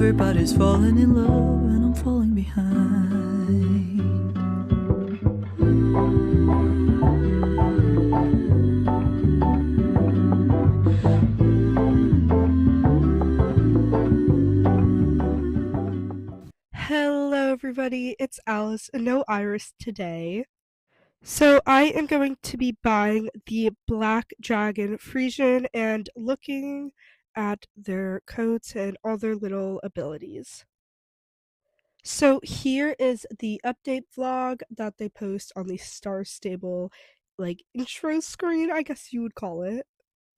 Everybody's falling in love and I'm falling behind. Hello everybody, it's Alice and no Iris today. So I am going to be buying the Black Dragon Friesian and looking at their coats and all their little abilities. So here is the update vlog that they post on the Star Stable intro screen, I guess you would call it.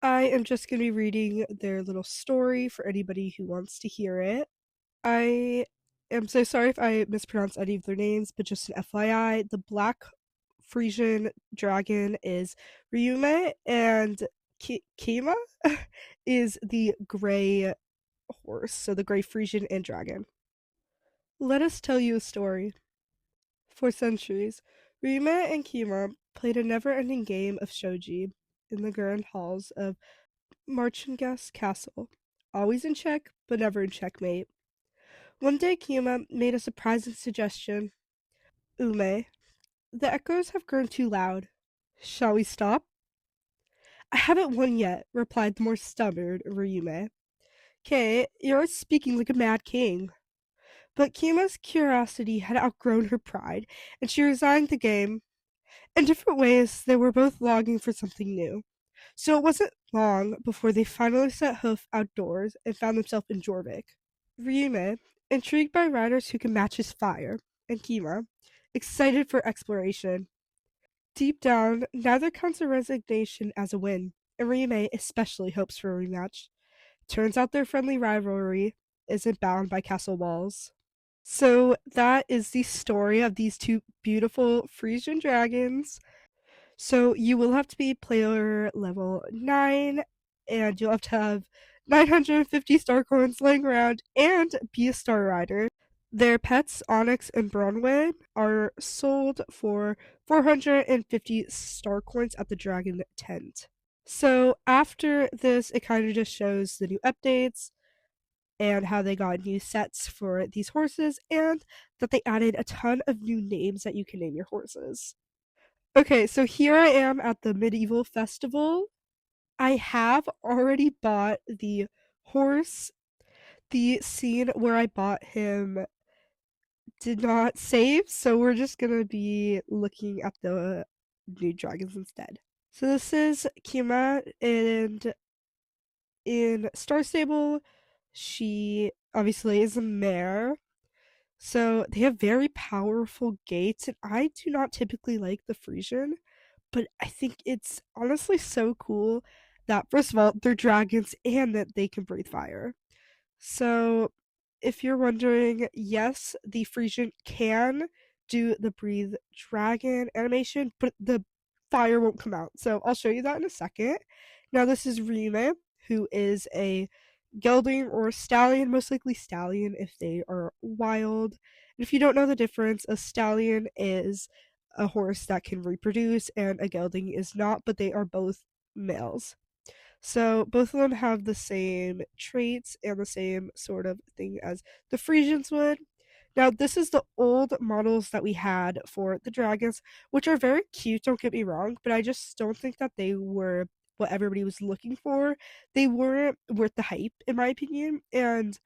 I am just going to be reading their little story for anybody who wants to hear it. I am so sorry if I mispronounce any of their names, but just an FYI, the Black Frisian dragon is Ryume, and Keima is the gray horse, so the gray Frisian and dragon. Let us tell you a story. For centuries, Ryume and Keima played a never-ending game of shogi in the grand halls of Marchingas Castle, always in check, but never in checkmate. One day Keima made a surprising suggestion. Ume, the echoes have grown too loud. Shall we stop? I haven't won yet, replied the more stubborn Ryume. Kei, you're speaking like a mad king. But Kima's curiosity had outgrown her pride, and she resigned the game. In different ways, they were both longing for something new. So it wasn't long before they finally set hoof outdoors and found themselves in Jorvik. Ryume, intrigued by riders who can match his fire, and Keima, excited for exploration. Deep down, neither counts their resignation as a win, and Ryume especially hopes for a rematch. Turns out their friendly rivalry isn't bound by castle walls. So that is the story of these two beautiful Frisian dragons. So you will have to be player level 9, and you'll have to have 950 star coins laying around and be a star rider. Their pets, Onyx and Bronwyn, are sold for 450 star coins at the Dragon Tent. So after this, it kind of just shows the new updates and how they got new sets for these horses, and that they added a ton of new names that you can name your horses. Okay, so here I am at the medieval festival. I have already bought the horse. The scene where I bought him did not save, so we're just gonna be looking at the new dragons instead. So this is Keima, and in Star Stable, she obviously is a mare. So they have very powerful gaits, and I do not typically like the Frisian, but I think it's honestly so cool that, first of all, they're dragons and that they can breathe fire. So if you're wondering, yes, the Frisian can do the breathe dragon animation, but the fire won't come out. So I'll show you that in a second. Now this is Ryume, who is a gelding or stallion, most likely stallion if they are wild. And if you don't know the difference, a stallion is a horse that can reproduce and a gelding is not, but they are both males. So both of them have the same traits and the same sort of thing as the Frisians would. Now, this is the old models that we had for the dragons, which are very cute, don't get me wrong, but I just don't think that they were what everybody was looking for. They weren't worth the hype, in my opinion, and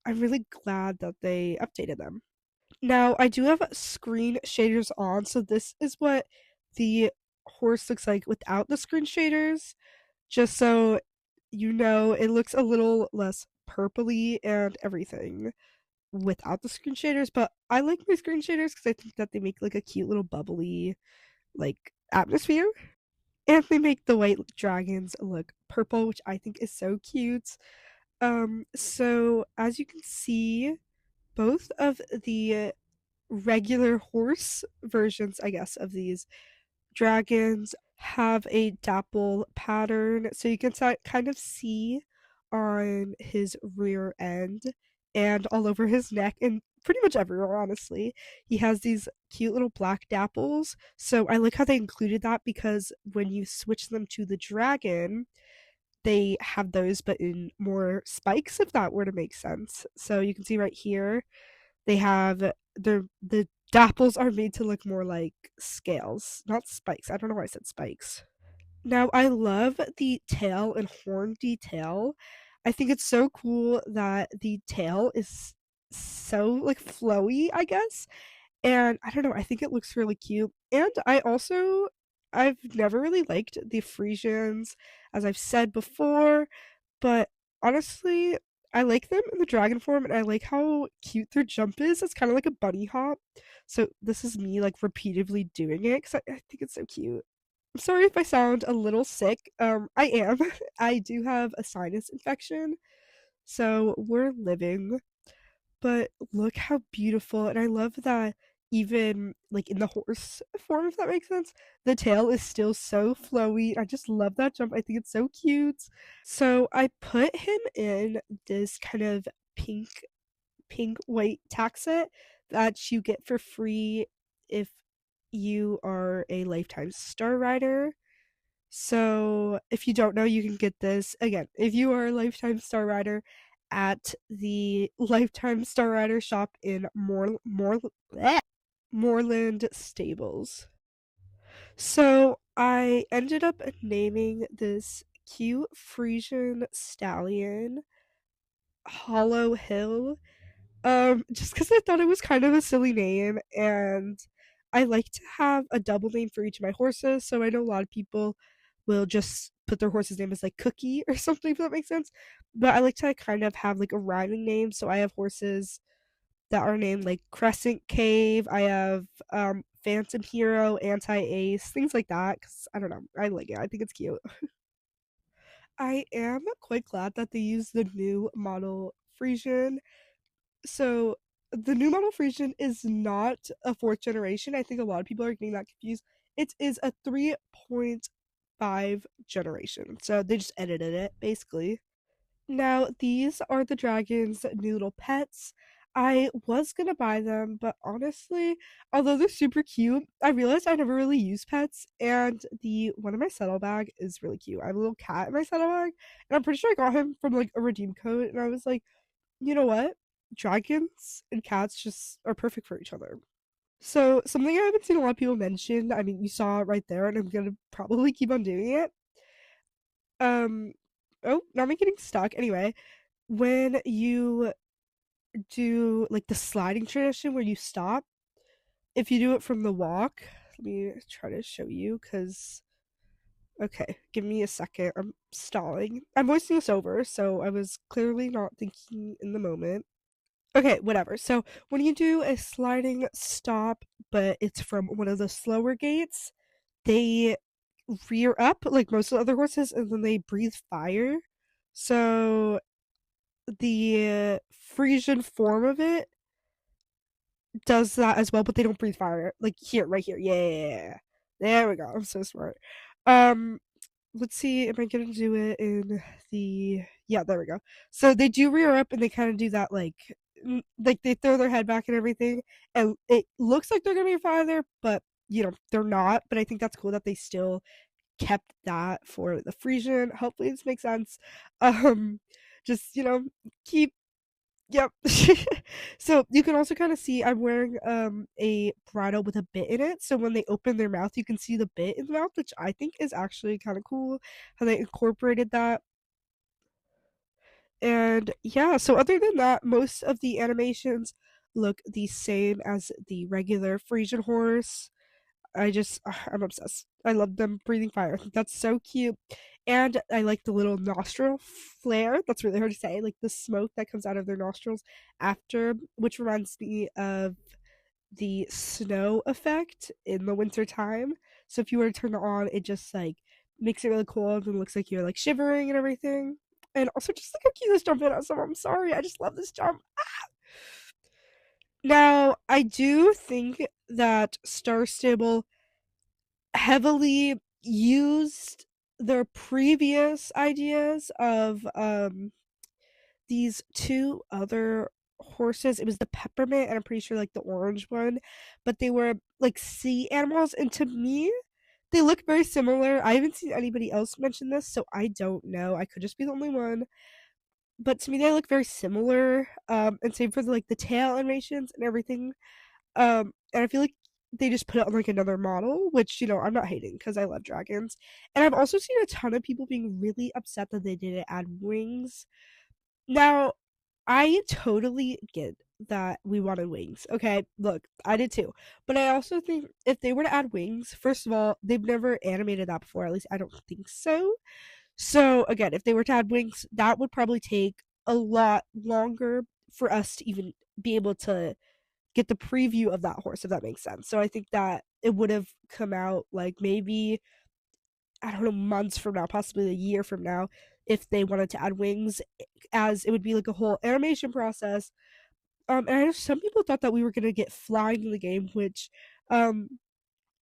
I'm really glad that they updated them. Now, I do have screen shaders on, so this is what the horse looks like without the screen shaders. Just so you know, it looks a little less purpley and everything without the screen shaders, but I like my screen shaders because I think that they make a cute little bubbly atmosphere. And they make the white dragons look purple, which I think is so cute. So as you can see, both of the regular horse versions, I guess, of these dragons have a dapple pattern, so you can kind of see on his rear end and all over his neck and pretty much everywhere, honestly. He has these cute little black dapples, so I like how they included that because when you switch them to the dragon, they have those but in more spikes, if that were to make sense. So you can see right here they have the dapples are made to look more like scales, not spikes. I don't know why I said spikes. Now I love the tail and horn detail. I think it's so cool that the tail is so like flowy, I guess. And I don't know, I think it looks really cute. And I've never really liked the Frisians, as I've said before, but honestly, I like them in the dragon form and I like how cute their jump is. It's kind of like a bunny hop. So this is me like repeatedly doing it because I think it's so cute. I'm sorry if I sound a little sick. I am. I do have a sinus infection, so we're living. But look how beautiful, and I love that even like in the horse form, if that makes sense, the tail is still so flowy. I just love that jump. I think it's so cute. So I put him in this kind of pink white tack set that you get for free if you are a lifetime star rider. So, if you don't know, you can get this again. If you are a Lifetime Star Rider at the Lifetime Star Rider shop in Moreland Stables. So, I ended up naming this cute Frisian stallion Hollow Hill, just because I thought it was kind of a silly name, and I like to have a double name for each of my horses. So I know a lot of people will just put their horse's name as like Cookie or something, if that makes sense. But I like to kind of have like a rhyming name. So I have horses that are named like Crescent Cave. I have Phantom Hero, Anti Ace, things like that. Because I don't know, I like it. I think it's cute. I am quite glad that they use the new model Frisian. So the new model Frisian is not a fourth generation. I think a lot of people are getting that confused. It is a 3.5 generation. So they just edited it basically. Now these are the dragon's new little pets. I was gonna buy them, but honestly, although they're super cute, I realized I never really use pets, and the one in my saddle bag is really cute. I have a little cat in my saddle bag, and I'm pretty sure I got him from like a redeem code, and I was like, you know what? Dragons and cats just are perfect for each other. So, something I haven't seen a lot of people mention, I mean, you saw it right there, and I'm gonna probably keep on doing it. Um, oh, now I'm getting stuck. Anyway, when you do like the sliding tradition where you stop, if you do it from the walk, let me try to show you because, okay, give me a second. I'm stalling. I'm voicing this over, so I was clearly not thinking in the moment. Okay, whatever. So when you do a sliding stop, but it's from one of the slower gates, they rear up like most of the other horses and then they breathe fire. So the Frisian form of it does that as well, but they don't breathe fire. Like here, right here. Yeah. There we go. I'm so smart. Um let's see, am I gonna do it in the, yeah, there we go. So they do rear up and they kind of do that like they throw their head back and everything, and it looks like they're gonna be farther, but they're not. But I think that's cool that they still kept that for the Frisian. Hopefully this makes sense. Um just keep, yep. So you can also kind of see I'm wearing a bridle with a bit in it. So when they open their mouth, you can see the bit in the mouth, which I think is actually kind of cool how they incorporated that. And yeah, so other than that, most of the animations look the same as the regular Frisian horse. I'm obsessed. I love them breathing fire. I think that's so cute. And I like the little nostril flare. That's really hard to say. Like the smoke that comes out of their nostrils after, which reminds me of the snow effect in the winter time. So if you were to turn it on, it just like makes it really cold and looks like you're like shivering and everything. And also just like how cute this jump is. So I'm sorry. I just love this jump. Now, I do think that Star Stable heavily used their previous ideas of these two other horses. It was the peppermint and I'm pretty sure like the orange one, but they were like sea animals, and to me they look very similar. I haven't seen anybody else mention this, so I don't know. I could just be the only one. But to me, they look very similar. And same for the tail animations and everything. And I feel like they just put it on like another model, which I'm not hating because I love dragons. And I've also seen a ton of people being really upset that they didn't add wings. Now, I totally get that we wanted wings. Okay, look, I did too. But I also think if they were to add wings, first of all, they've never animated that before. At least I don't think so. So again, if they were to add wings, that would probably take a lot longer for us to even be able to get the preview of that horse, if that makes sense. So I think that it would have come out like maybe, I don't know, months from now, possibly a year from now, if they wanted to add wings, as it would be like a whole animation process. And I know some people thought that we were gonna get flying in the game, which um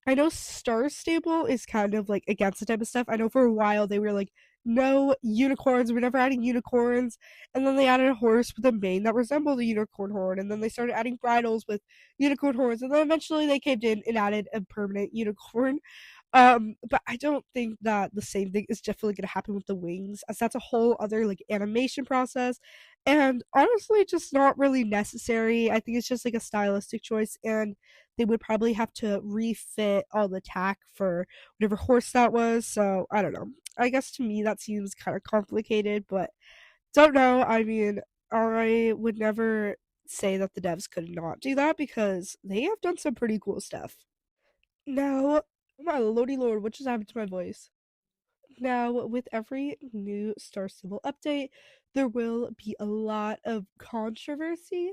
I know Star Stable is kind of like against the type of stuff. I know for a while they were like, no unicorns, we're never adding unicorns. And then they added a horse with a mane that resembled a unicorn horn. And then they started adding bridles with unicorn horns. And then eventually they caved in and added a permanent unicorn. But I don't think that the same thing is definitely gonna happen with the wings, as that's a whole other like animation process. And honestly, just not really necessary. I think it's just like a stylistic choice, and they would probably have to refit all the tack for whatever horse that was. So I don't know. I guess to me that seems kind of complicated, but don't know. I mean, I would never say that the devs could not do that because they have done some pretty cool stuff. Now, oh my lordy lord, what just happened to my voice? Now, with every new Star Stable update, there will be a lot of controversy,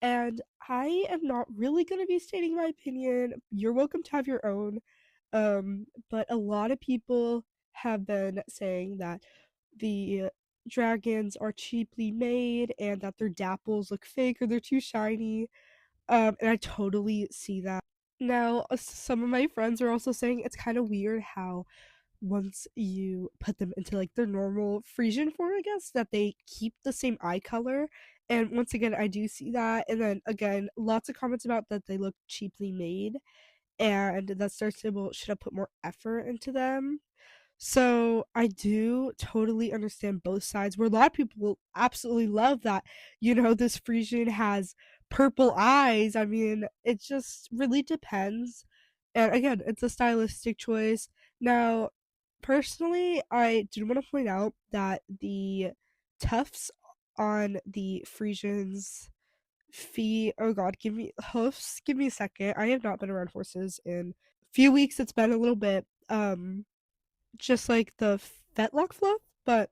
and I am not really going to be stating my opinion. You're welcome to have your own. But a lot of people have been saying that the dragons are cheaply made and that their dapples look fake or they're too shiny. And I totally see that. Now, some of my friends are also saying it's kind of weird how once you put them into like their normal Frisian form, I guess, that they keep the same eye color. And once again, I do see that. And then again, lots of comments about that they look cheaply made and that Star Stable should have put more effort into them. So I do totally understand both sides. Where a lot of people will absolutely love that, this Frisian has purple eyes. I mean, it just really depends. And again, it's a stylistic choice. Now, personally, I do want to point out that the tufts on the Frisian's feet, oh god, give me hoofs, give me a second. I have not been around horses in a few weeks. It's been a little bit. Just like the fetlock fluff, but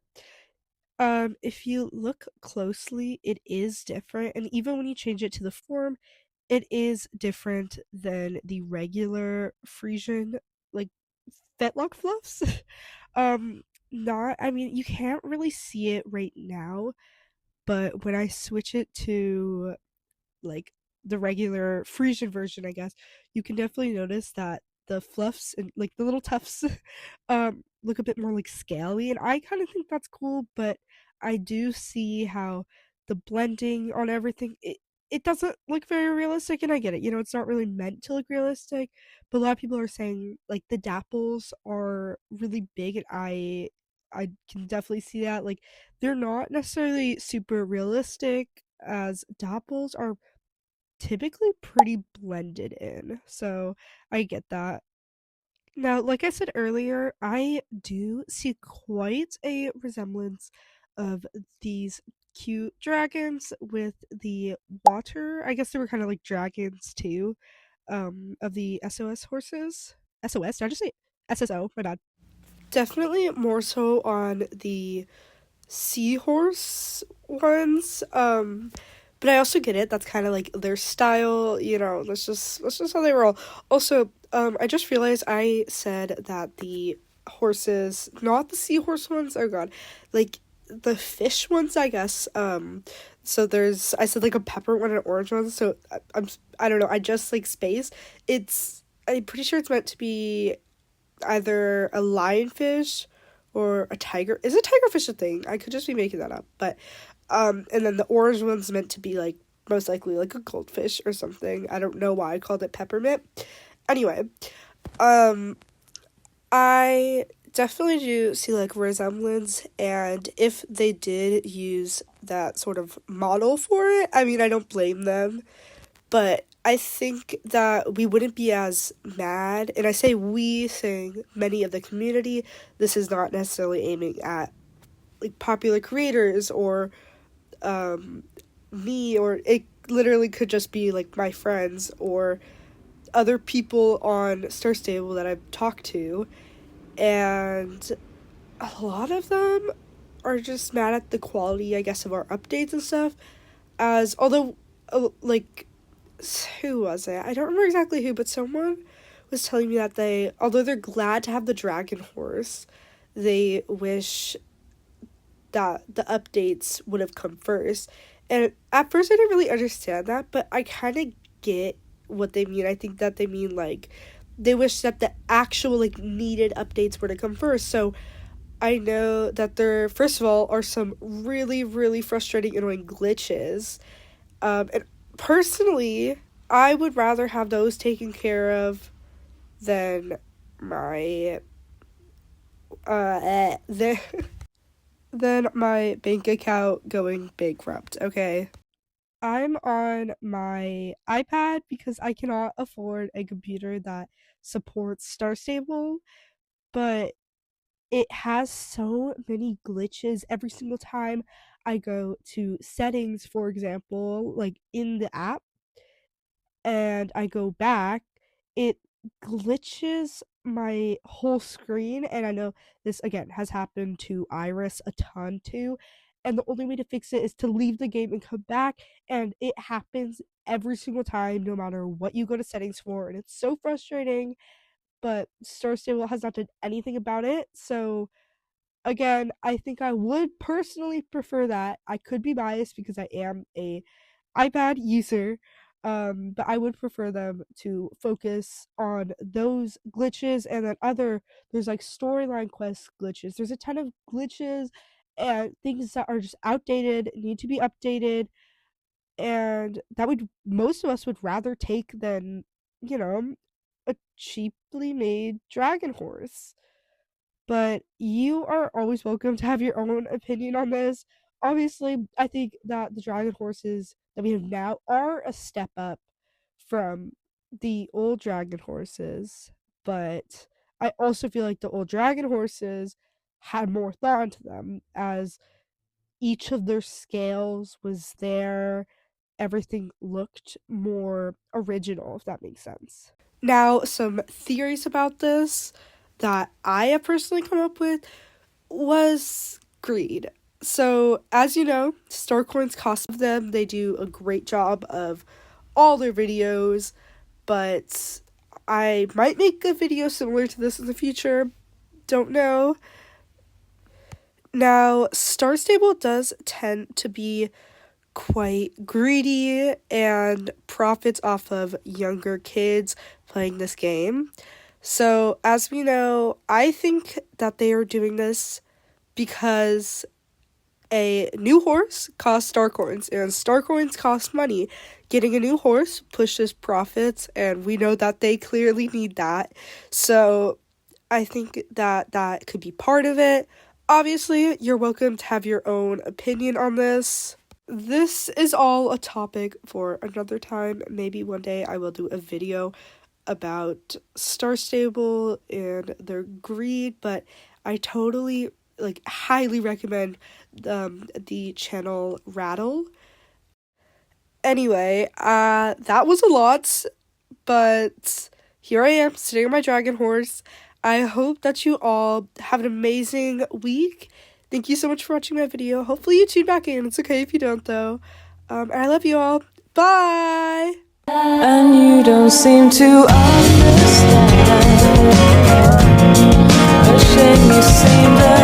if you look closely, it is different, and even when you change it to the form, it is different than the regular Frisian like fetlock fluffs. Not, I mean, you can't really see it right now, but when I switch it to like the regular Frisian version, I guess, you can definitely notice that the fluffs and like the little tufts look a bit more like scaly, and I kind of think that's cool, but I do see how the blending on everything, it doesn't look very realistic, and I get it. It's not really meant to look realistic, but a lot of people are saying like the dapples are really big, and I can definitely see that. Like, they're not necessarily super realistic, as dapples are typically pretty blended in. So I get that. Now, like I said earlier, I do see quite a resemblance of these cute dragons with the water. I guess they were kind of like dragons too, of the SOS horses. SOS? Did I just say SSO? My bad. Definitely more so on the seahorse ones. But I also get it. That's kind of like their style. That's just how they roll. Also, I just realized I said that the horses, not the seahorse ones. Oh god, like the fish ones, I guess. So I said like a pepper one and an orange one. So I don't know. I just like space. I'm pretty sure it's meant to be either a lionfish or a tiger. Is a tigerfish a thing? I could just be making that up. But and then the orange one's meant to be like most likely like a goldfish or something. I don't know why I called it peppermint. Anyway, I definitely do see like resemblance, and if they did use that sort of model for it, I mean, I don't blame them, but I think that we wouldn't be as mad, and I say we, saying many of the community. This is not necessarily aiming at like popular creators or me, or it literally could just be like my friends or other people on Star Stable that I've talked to, and a lot of them are just mad at the quality, I guess, of our updates and stuff. As although, like, who was it? I don't remember exactly who, but someone was telling me that although they're glad to have the dragon horse, they wish that the updates would have come first. And at first, I didn't really understand that, but I kind of get what they mean. I think that they mean like they wish that the actual like needed updates were to come first. So I know that there, first of all, are some really, really frustrating, annoying glitches. And personally, I would rather have those taken care of than my than than my bank account going bankrupt. Okay. I'm on my iPad because I cannot afford a computer that supports Star Stable, but it has so many glitches every single time I go to settings, for example, like in the app, and I go back, it glitches my whole screen. And I know this again has happened to Iris a ton too. And the only way to fix it is to leave the game and come back. And it happens every single time, no matter what you go to settings for. And it's so frustrating. But Star Stable has not done anything about it. So again, I think I would personally prefer that. I could be biased because I am a iPad user, but I would prefer them to focus on those glitches. And then there's like storyline quest glitches. There's a ton of glitches and things that are just outdated, need to be updated, and that would most of us would rather take than, you know, a cheaply made dragon horse. But you are always welcome to have your own opinion on this. Obviously, I think that the dragon horses that we have now are a step up from the old dragon horses, but I also feel like the old dragon horses had more thought into them, as each of their scales was there. Everything looked more original, if that makes sense. Now, some theories about this that I have personally come up with was greed. So, as you know, star coins cost of them. They do a great job of all their videos, but I might make a video similar to this in the future. Don't know. Now, Star Stable does tend to be quite greedy and profits off of younger kids playing this game. So, as we know, I think that they are doing this because a new horse costs star coins, and star coins cost money. Getting a new horse pushes profits, and we know that they clearly need that. So, I think that that could be part of it. Obviously, you're welcome to have your own opinion on this. This is all a topic for another time. Maybe one day I will do a video about Star Stable and their greed, but I totally highly recommend the channel Rattle. Anyway, that was a lot, but here I am sitting on my dragon horse. I hope that you all have an amazing week. Thank you so much for watching my video. Hopefully you tune back in. It's okay if you don't, though. And I love you all. Bye! And you don't seem to understand. A shame you seem to